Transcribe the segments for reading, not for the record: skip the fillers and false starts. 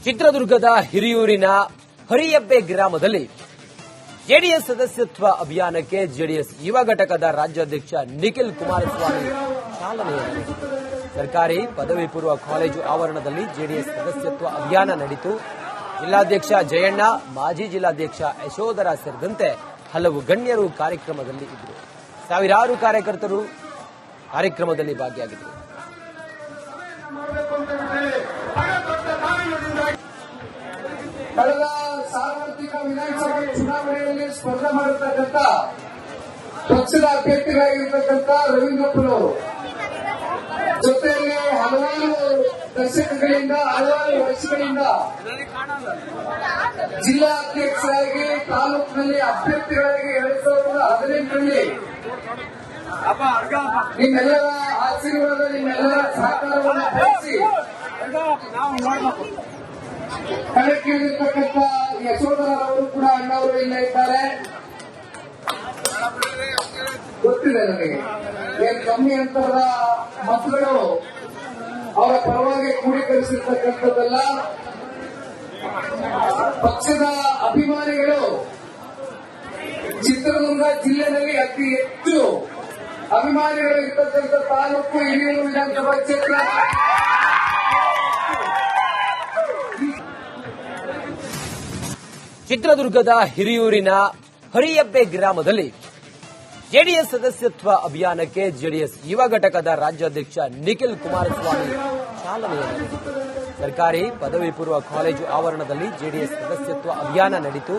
ಚಿತ್ರದುರ್ಗದ ಹಿರಿಯೂರಿನ ಹರಿಯಬ್ಬೆ ಗ್ರಾಮದಲ್ಲಿ ಜೆಡಿಎಸ್ ಸದಸ್ಯತ್ವ ಅಭಿಯಾನಕ್ಕೆ ಜೆಡಿಎಸ್ ಯುವ ಘಟಕದ ರಾಜ್ಯಾಧ್ಯಕ್ಷ ನಿಖಿಲ್ ಕುಮಾರಸ್ವಾಮಿ ಚಾಲನೆ ನೀಡಿದರು. ಸರ್ಕಾರಿ ಪದವಿ ಪೂರ್ವ ಕಾಲೇಜು ಆವರಣದಲ್ಲಿ ಜೆಡಿಎಸ್ ಸದಸ್ಯತ್ವ ಅಭಿಯಾನ ನಡೆಯಿತು. ಜಿಲ್ಲಾಧ್ಯಕ್ಷ ಜಯಣ್ಣ, ಮಾಜಿ ಜಿಲ್ಲಾಧ್ಯಕ್ಷ ಯಶೋಧರ ಸೇರಿದಂತೆ ಹಲವು ಗಣ್ಯರು ಕಾರ್ಯಕ್ರಮದಲ್ಲಿ ಇದ್ದರು. ಸಾವಿರಾರು ಕಾರ್ಯಕರ್ತರು ಕಾರ್ಯಕ್ರಮದಲ್ಲಿ ಭಾಗಿಯಾಗಿದ್ದರು. ಕಳೆದ ಸಾರ್ವತ್ರಿಕ ವಿಧಾನಸಭೆ ಚುನಾವಣೆಯಲ್ಲಿ ಸ್ಪರ್ಧೆ ಮಾಡಿರ್ತಕ್ಕಂಥ ಪಕ್ಷದ ಅಭ್ಯರ್ಥಿಗಳಾಗಿರ್ತಕ್ಕಂಥ ರವೀಂದ್ರಪ್ಪನವರು ಜೊತೆಯಲ್ಲಿ ಹಲವಾರು ದಶಕಗಳಿಂದ ಹಲವಾರು ವರ್ಷಗಳಿಂದ ಜಿಲ್ಲಾ ಅಧ್ಯಕ್ಷರಾಗಿ ತಾಲೂಕಿನಲ್ಲಿ ಅಭ್ಯರ್ಥಿಗಳಾಗಿ 2018ರಲ್ಲಿ ನಿಮ್ಮೆಲ್ಲರ ಆಶೀರ್ವಾದ, ನಿಮ್ಮೆಲ್ಲರ ಸಹಕಾರವನ್ನು ಬಯಸಿ ಕಣಕ್ಕಿಳಿದಿರ್ತಕ್ಕಂಥ ಯಶೋಧರ ಅವರು ಕೂಡ ಅಣ್ಣವರು ಇಲ್ಲ ಇದ್ದಾರೆ. ಗೊತ್ತಿದೆ ನನಗೆ, ಏನು ಕಮ್ಮಿ ಅಂತರದ ಮತಗಳು ಅವರ ಪರವಾಗಿ ಕ್ರೋಢೀಕರಿಸಿರ್ತಕ್ಕಂಥದ್ದಲ್ಲ. ಪಕ್ಷದ ಅಭಿಮಾನಿಗಳು ಚಿತ್ರದುರ್ಗ ಜಿಲ್ಲೆಯಲ್ಲಿ ಅತಿ ಹೆಚ್ಚು ಅಭಿಮಾನಿಗಳು ಇರ್ತಕ್ಕಂಥ ತಾಲೂಕು ಹಿರಿಯೂರು ವಿಧಾನಸಭಾ ಕ್ಷೇತ್ರ. ಚಿತ್ರದುರ್ಗದ ಹಿರಿಯೂರಿನ ಹರಿಯಬ್ಬೆ ಗ್ರಾಮದಲ್ಲಿ ಜೆಡಿಎಸ್ ಸದಸ್ಯತ್ವ ಅಭಿಯಾನಕ್ಕೆ ಜೆಡಿಎಸ್ ಯುವ ಘಟಕದ ರಾಜ್ಯಾಧ್ಯಕ್ಷ ನಿಖಿಲ್ ಕುಮಾರಸ್ವಾಮಿ ಚಾಲನೆ ನೀಡಿದರು. ಸರ್ಕಾರಿ ಪದವಿ ಪೂರ್ವ ಕಾಲೇಜು ಆವರಣದಲ್ಲಿ ಜೆಡಿಎಸ್ ಸದಸ್ಯತ್ವ ಅಭಿಯಾನ ನಡೆಯಿತು.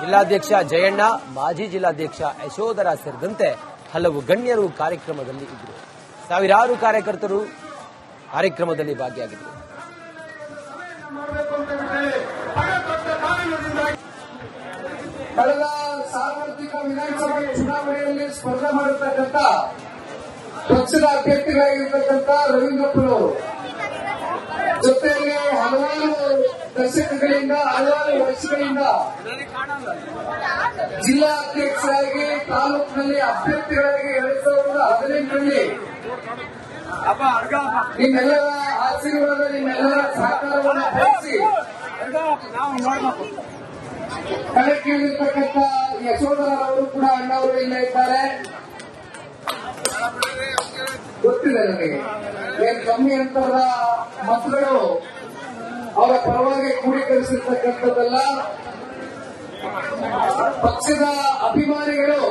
ಜಿಲ್ಲಾಧ್ಯಕ್ಷ ಜಯಣ್ಣ, ಮಾಜಿ ಜಿಲ್ಲಾಧ್ಯಕ್ಷ ಯಶೋಧರ ಸೇರಿದಂತೆ ಹಲವು ಗಣ್ಯರು ಕಾರ್ಯಕ್ರಮದಲ್ಲಿ ಇದ್ದರು. ಸಾವಿರಾರು ಕಾರ್ಯಕರ್ತರು ಕಾರ್ಯಕ್ರಮದಲ್ಲಿ ಭಾಗಿಯಾಗಿದ್ದರು. ಕಳೆದ ಸಾರ್ವತ್ರಿಕ ವಿಧಾನಸಭೆ ಚುನಾವಣೆಯಲ್ಲಿ ಸ್ಪರ್ಧೆ ಮಾಡಿರ್ತಕ್ಕಂಥ ಪಕ್ಷದ ಅಭ್ಯರ್ಥಿಗಳಾಗಿರ್ತಕ್ಕಂಥ ರವೀಂದ್ರಪ್ಪನವರು ಜೊತೆಯಲ್ಲಿ ಹಲವಾರು ದಶಕಗಳಿಂದ ಹಲವಾರು ವರ್ಷಗಳಿಂದ ಜಿಲ್ಲಾ ಅಧ್ಯಕ್ಷರಾಗಿ ತಾಲೂಕಿನಲ್ಲಿ ಅಭ್ಯರ್ಥಿಗಳಾಗಿ 2018ರಲ್ಲಿ ನಿಮ್ಮೆಲ್ಲರ ಆಶೀರ್ವಾದ, ನಿಮ್ಮೆಲ್ಲರ ಸಹಕಾರವನ್ನು ಬಯಸಿ ಕಣಕ್ಕಿಳಿದಿರ್ತಕ್ಕಂಥ ಯಶೋಧರ ಅವರು ಕೂಡ ಅಣ್ಣವರು ಇಲ್ಲ ಇದ್ದಾರೆ. ಗೊತ್ತಿದೆ ನನಗೆ, ಏನು ಕಮ್ಮಿ ಅಂತರದ ಮತಗಳು ಅವರ ಪರವಾಗಿ ಕ್ರೋಢೀಕರಿಸಿರ್ತಕ್ಕಂಥದ್ದಲ್ಲ. ಪಕ್ಷದ ಅಭಿಮಾನಿಗಳು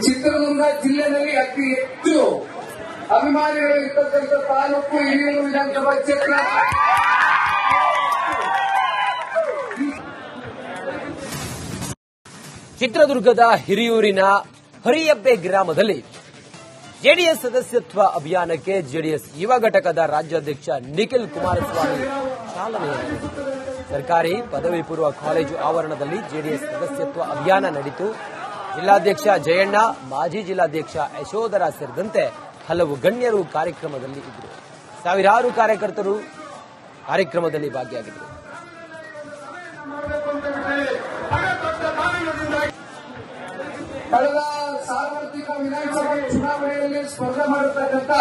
ಚಿತ್ರದುರ್ಗ ಜಿಲ್ಲೆಯಲ್ಲಿ ಅತಿ ಹೆಚ್ಚು ಅಭಿಮಾನಿಗಳು ಇರ್ತಕ್ಕಂಥ ತಾಲೂಕು ಹಿರಿಯೂರು ವಿಧಾನಸಭಾ ಕ್ಷೇತ್ರ. ಚಿತ್ರದುರ್ಗದ ಹಿರಿಯೂರಿನ ಹರಿಯಬ್ಬೆ ಗ್ರಾಮದಲ್ಲಿ ಜೆಡಿಎಸ್ ಸದಸ್ಯತ್ವ ಅಭಿಯಾನಕ್ಕೆ ಜೆಡಿಎಸ್ ಯುವ ಘಟಕದ ರಾಜ್ಯಾಧ್ಯಕ್ಷ ನಿಖಿಲ್ ಕುಮಾರಸ್ವಾಮಿ ಚಾಲನೆ ನೀಡಿದರು. ಸರ್ಕಾರಿ ಪದವಿ ಪೂರ್ವ ಕಾಲೇಜು ಆವರಣದಲ್ಲಿ ಜೆಡಿಎಸ್ ಸದಸ್ಯತ್ವ ಅಭಿಯಾನ ನಡೆಯಿತು. ಜಿಲ್ಲಾಧ್ಯಕ್ಷ ಜಯಣ್ಣ, ಮಾಜಿ ಜಿಲ್ಲಾಧ್ಯಕ್ಷ ಯಶೋಧರ ಸೇರಿದಂತೆ ಹಲವು ಗಣ್ಯರು ಕಾರ್ಯಕ್ರಮದಲ್ಲಿ ಇದ್ದರು. ಸಾವಿರಾರು ಕಾರ್ಯಕರ್ತರು ಕಾರ್ಯಕ್ರಮದಲ್ಲಿ ಭಾಗಿಯಾಗಿದ್ದರು. ಕಳೆದ ಸಾರ್ವತ್ರಿಕ ವಿಧಾನಸಭೆ ಚುನಾವಣೆಯಲ್ಲಿ ಸ್ಪರ್ಧೆ ಮಾಡಿರ್ತಕ್ಕಂಥ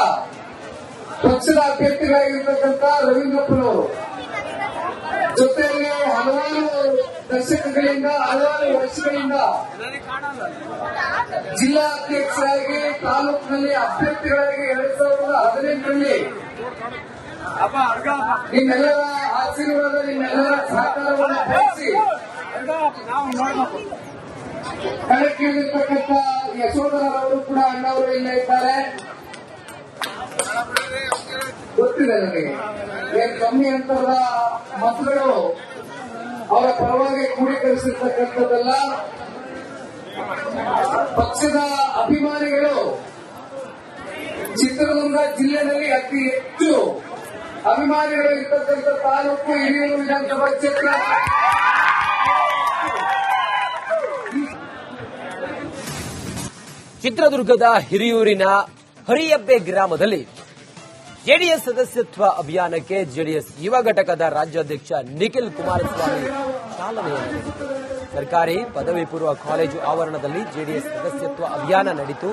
ಪಕ್ಷದ ಅಭ್ಯರ್ಥಿಗಳಾಗಿರ್ತಕ್ಕಂಥ ರವೀಂದ್ರಪ್ಪನವರು ಜೊತೆಯಲ್ಲಿ ಹಲವಾರು ದಶಕಗಳಿಂದ ಹಲವಾರು ವರ್ಷಗಳಿಂದ ಜಿಲ್ಲಾ ಅಧ್ಯಕ್ಷರಾಗಿ ತಾಲೂಕಿನಲ್ಲಿ ಅಭ್ಯರ್ಥಿಗಳಾಗಿ 2018ರಲ್ಲಿ ನಿಮ್ಮೆಲ್ಲರ ಆಶೀರ್ವಾದ, ನಿಮ್ಮೆಲ್ಲರ ಸಹಕಾರವನ್ನು ಬಯಸಿ ಕಣಕ್ಕಿಳಿದಿರ್ತಕ್ಕಂಥ ಯಶೋಧರ ಅವರು ಕೂಡ ಅಣ್ಣವರು ಇಲ್ಲ ಇದ್ದಾರೆ. ಗೊತ್ತಿದೆ ನನಗೆ, ಏನು ಕಮ್ಮಿ ಅಂತರದ ಮತಗಳು ಅವರ ಪರವಾಗಿ ಕ್ರೋಢೀಕರಿಸಿರ್ತಕ್ಕಂಥದ್ದಲ್ಲ. ಪಕ್ಷದ ಅಭಿಮಾನಿಗಳು ಚಿತ್ರದುರ್ಗ ಜಿಲ್ಲೆಯಲ್ಲಿ ಅತಿ ಹೆಚ್ಚು ಅಭಿಮಾನಿಗಳು ಇರ್ತಕ್ಕಂಥ ತಾಲೂಕು ಹಿರಿಯೂರು ವಿಧಾನಸಭಾ ಕ್ಷೇತ್ರ. ಚಿತ್ರದುರ್ಗದ ಹಿರಿಯೂರಿನ ಹರಿಯಬ್ಬೆ ಗ್ರಾಮದಲ್ಲಿ ಜೆಡಿಎಸ್ ಸದಸ್ಯತ್ವ ಅಭಿಯಾನಕ್ಕೆ ಜೆಡಿಎಸ್ ಯುವ ಘಟಕದ ರಾಜ್ಯಾಧ್ಯಕ್ಷ ನಿಖಿಲ್ ಕುಮಾರಸ್ವಾಮಿ ಚಾಲನೆ ನೀಡಿದರು. ಸರ್ಕಾರಿ ಪದವಿ ಪೂರ್ವ ಕಾಲೇಜು ಆವರಣದಲ್ಲಿ ಜೆಡಿಎಸ್ ಸದಸ್ಯತ್ವ ಅಭಿಯಾನ ನಡೆಯಿತು.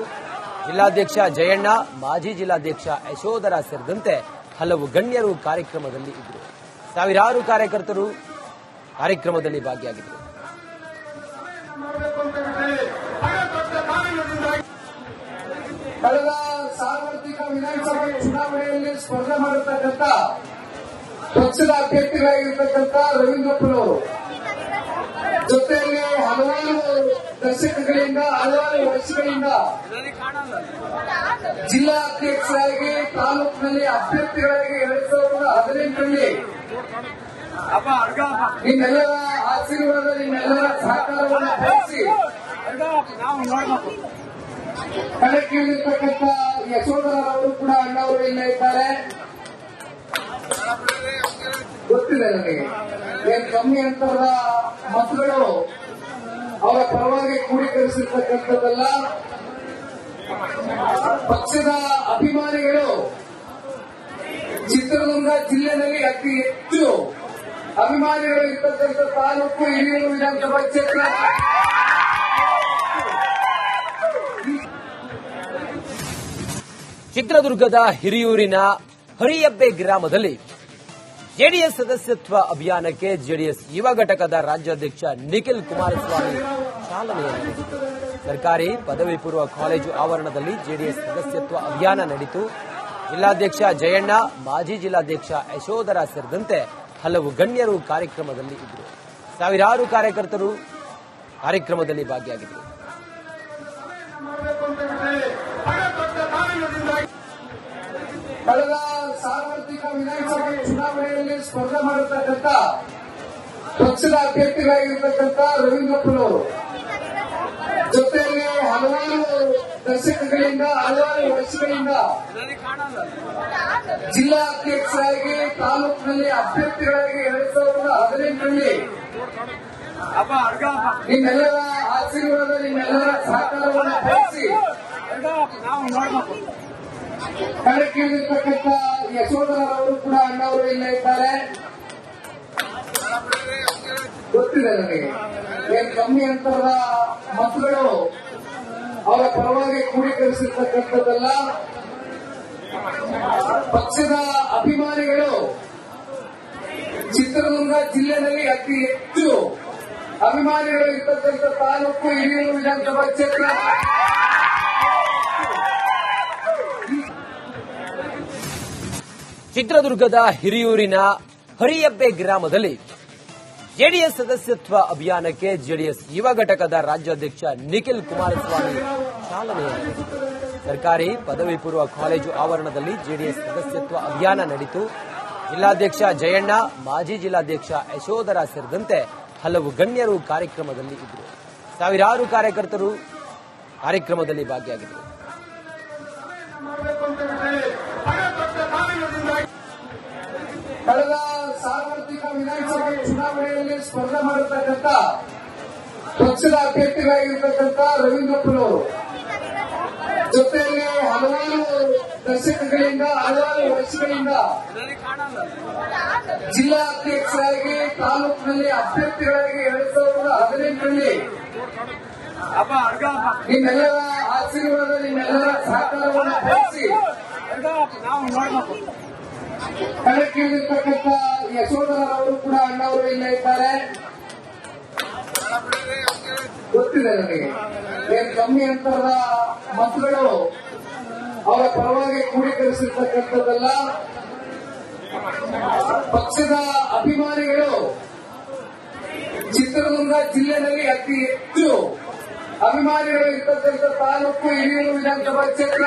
ಜಿಲ್ಲಾಧ್ಯಕ್ಷ ಜಯಣ್ಣ, ಮಾಜಿ ಜಿಲ್ಲಾಧ್ಯಕ್ಷ ಯಶೋಧರ ಸೇರಿದಂತೆ ಹಲವು ಗಣ್ಯರು ಕಾರ್ಯಕ್ರಮದಲ್ಲಿ ಇದ್ದರು. ಸಾವಿರಾರು ಕಾರ್ಯಕರ್ತರು ಕಾರ್ಯಕ್ರಮದಲ್ಲಿ ಭಾಗಿಯಾಗಿದ್ದರು. ಕಳೆದ ಸಾರ್ವತ್ರಿಕ ವಿಧಾನಸಭೆ ಚುನಾವಣೆಯಲ್ಲಿ ಸ್ಪರ್ಧೆ ಮಾಡತಕ್ಕಂಥ ಪಕ್ಷದ ಅಭ್ಯರ್ಥಿಗಳಾಗಿರ್ತಕ್ಕಂಥ ರವೀಂದ್ರಪ್ಪನವರು ಜೊತೆಯಲ್ಲಿ ಹಲವಾರು ದಶಕಗಳಿಂದ ಹಲವಾರು ವರ್ಷಗಳಿಂದ ಜಿಲ್ಲಾ ಅಧ್ಯಕ್ಷರಾಗಿ ತಾಲೂಕಿನಲ್ಲಿ ಅಭ್ಯರ್ಥಿಗಳಾಗಿ 2018ರಲ್ಲಿ ನಿಮ್ಮೆಲ್ಲರ ಆಶೀರ್ವಾದ ನಿಮ್ಮೆಲ್ಲರ ಸಹಕಾರವನ್ನು ಬಯಸಿ ಕಣಕ್ಕಿಳಿದಿರ್ತಕ್ಕಂಥ ಯಶೋಧರವರು ಕೂಡ ಅಣ್ಣವರು ಇಲ್ಲೇ ಇದ್ದಾರೆ. ಗೊತ್ತಿದೆ ನನಗೆ ಏನ್ ಕಮ್ಮಿ ಅಂತರದ ಮತಗಳು ಅವರ ಪರವಾಗಿ ಕ್ರೋಢೀಕರಿಸಿರ್ತಕ್ಕಂಥದ್ದಲ್ಲ. ಪಕ್ಷದ ಅಭಿಮಾನಿಗಳು ಚಿತ್ರದುರ್ಗ ಜಿಲ್ಲೆಯಲ್ಲಿ ಅತಿ ಹೆಚ್ಚು ಅಭಿಮಾನಿಗಳು ಇರ್ತಕ್ಕಂಥ ತಾಲೂಕು ಹಿರಿಯೂರು ವಿಧಾನಸಭಾ ಕ್ಷೇತ್ರ. ಚಿತ್ರದುರ್ಗದ ಹಿರಿಯೂರಿನ ಹರಿಯಬ್ಬೆ ಗ್ರಾಮದಲ್ಲಿ ಜೆಡಿಎಸ್ ಸದಸ್ಯತ್ವ ಅಭಿಯಾನಕ್ಕೆ ಜೆಡಿಎಸ್ ಯುವ ಘಟಕದ ರಾಜ್ಯಾಧ್ಯಕ್ಷ ನಿಖಿಲ್ ಕುಮಾರಸ್ವಾಮಿ ಚಾಲನೆ ನೀಡಿದರು. ಸರ್ಕಾರಿ ಪದವಿ ಪೂರ್ವ ಕಾಲೇಜು ಆವರಣದಲ್ಲಿ ಜೆಡಿಎಸ್ ಸದಸ್ಯತ್ವ ಅಭಿಯಾನ ನಡೆಯಿತು. ಜಿಲ್ಲಾಧ್ಯಕ್ಷ ಜಯಣ್ಣ, ಮಾಜಿ ಜಿಲ್ಲಾಧ್ಯಕ್ಷ ಯಶೋಧರ ಸೇರಿದಂತೆ ಹಲವು ಗಣ್ಯರು ಕಾರ್ಯಕ್ರಮದಲ್ಲಿ ಇದ್ದರು. ಸಾವಿರಾರು ಕಾರ್ಯಕರ್ತರು ಕಾರ್ಯಕ್ರಮದಲ್ಲಿ ಭಾಗಿಯಾಗಿದ್ದರು. ಕಳೆದ ಸಾರ್ವತ್ರಿಕ ವಿಧಾನಸಭೆ ಚುನಾವಣೆಯಲ್ಲಿ ಸ್ಪರ್ಧೆ ಮಾಡತಕ್ಕಂಥ ಪಕ್ಷದ ಅಭ್ಯರ್ಥಿಗಳಾಗಿರ್ತಕ್ಕಂಥ ರವೀಂದ್ರಪ್ಪನವರು ಜೊತೆಯಲ್ಲಿ ಹಲವಾರು ದಶಕಗಳಿಂದ ಹಲವಾರು ವರ್ಷಗಳಿಂದ ಜಿಲ್ಲಾ ಅಧ್ಯಕ್ಷರಾಗಿ ತಾಲೂಕಿನಲ್ಲಿ ಅಭ್ಯರ್ಥಿಗಳಾಗಿ 2018ರಲ್ಲಿ ನಿಮ್ಮೆಲ್ಲರ ಆಶೀರ್ವಾದ ನಿಮ್ಮೆಲ್ಲರ ಸಹಕಾರವನ್ನು ಬಯಸಿ ಕಣಕ್ಕಿಳಿದಿರ್ತಕ್ಕಂಥ ಯಶೋಧರವರು ಕೂಡ ಅಣ್ಣವರು ಇಲ್ಲೇ ಇದ್ದಾರೆ. ಗೊತ್ತಿದೆ ನನಗೆ ಏನ್ ಕಮ್ಮಿ ಅಂತರದ ಮತಗಳು ಅವರ ಪರವಾಗಿ ಕ್ರೋಢೀಕರಿಸಿರ್ತಕ್ಕಂಥದ್ದಲ್ಲ. ಪಕ್ಷದ ಅಭಿಮಾನಿಗಳು ಚಿತ್ರದುರ್ಗ ಜಿಲ್ಲೆಯಲ್ಲಿ ಅತಿ ಹೆಚ್ಚು ಅಭಿಮಾನಿಗಳು ಇರ್ತಕ್ಕಂಥ ತಾಲೂಕು ಹಿರಿಯೂರು ವಿಧಾನಸಭಾ ಕ್ಷೇತ್ರ. ಚಿತ್ರದುರ್ಗದ ಹಿರಿಯೂರಿನ ಹರಿಯಬ್ಬೆ ಗ್ರಾಮದಲ್ಲಿ ಜೆಡಿಎಸ್ ಸದಸ್ಯತ್ವ ಅಭಿಯಾನಕ್ಕೆ ಜೆಡಿಎಸ್ ಯುವ ಘಟಕದ ರಾಜ್ಯಾಧ್ಯಕ್ಷ ನಿಖಿಲ್ ಕುಮಾರಸ್ವಾಮಿ ಚಾಲನೆ ನೀಡಿದರು. ಸರ್ಕಾರಿ ಪದವಿ ಪೂರ್ವ ಕಾಲೇಜು ಆವರಣದಲ್ಲಿ ಜೆಡಿಎಸ್ ಸದಸ್ಯತ್ವ ಅಭಿಯಾನ ನಡೆಯಿತು. ಜಿಲ್ಲಾಧ್ಯಕ್ಷ ಜಯಣ್ಣ, ಮಾಜಿ ಜಿಲ್ಲಾಧ್ಯಕ್ಷ ಯಶೋಧರ ಸೇರಿದಂತೆ ಹಲವು ಗಣ್ಯರು ಕಾರ್ಯಕ್ರಮದಲ್ಲಿ ಇದ್ದರು. ಸಾವಿರಾರು ಕಾರ್ಯಕರ್ತರು ಕಾರ್ಯಕ್ರಮದಲ್ಲಿ ಭಾಗಿಯಾಗಿದ್ದರು. ಕಳೆದ ಸಾರ್ವತ್ರಿಕ ವಿಧಾನಸಭೆ ಚುನಾವಣೆಯಲ್ಲಿ ಸ್ಪರ್ಧೆ ಮಾಡತಕ್ಕಂಥ ಪಕ್ಷದ ಅಭ್ಯರ್ಥಿಗಳಾಗಿರ್ತಕ್ಕಂಥ ರವೀಂದ್ರಪ್ಪನವರು ಜೊತೆಯಲ್ಲಿ ಹಲವಾರು ದಶಕಗಳಿಂದ ಹಲವಾರು ವರ್ಷಗಳಿಂದ ಜಿಲ್ಲಾ ಅಧ್ಯಕ್ಷರಾಗಿ ತಾಲೂಕಿನಲ್ಲಿ ಅಭ್ಯರ್ಥಿಗಳಾಗಿ 2018ರಲ್ಲಿ ನಿಮ್ಮೆಲ್ಲರ ಆಶೀರ್ವಾದ ನಿಮ್ಮೆಲ್ಲರ ಸಹಕಾರವನ್ನು ಬಯಸಿ ಕಣಕ್ಕಿಳಿದಿರ್ತಕ್ಕಂಥ ಯಶೋಧರವರು ಕೂಡ ಅಣ್ಣವರು ಇಲ್ಲೇ ಇದ್ದಾರೆ. ಗೊತ್ತಿದೆ ನನಗೆ ಏನ್ ಕಮ್ಮಿ ಅಂತರದ ಮತಗಳು ಅವರ ಪರವಾಗಿ ಕ್ರೋಢೀಕರಿಸಿರ್ತಕ್ಕಂಥದ್ದಲ್ಲ. ಪಕ್ಷದ ಅಭಿಮಾನಿಗಳು ಚಿತ್ರದುರ್ಗ ಜಿಲ್ಲೆಯಲ್ಲಿ ಅತಿ ಹೆಚ್ಚು ಅಭಿಮಾನಿಗಳು ಇರ್ತಕ್ಕಂಥ ತಾಲೂಕು ಹಿರಿಯೂರು ವಿಧಾನಸಭಾ ಕ್ಷೇತ್ರ.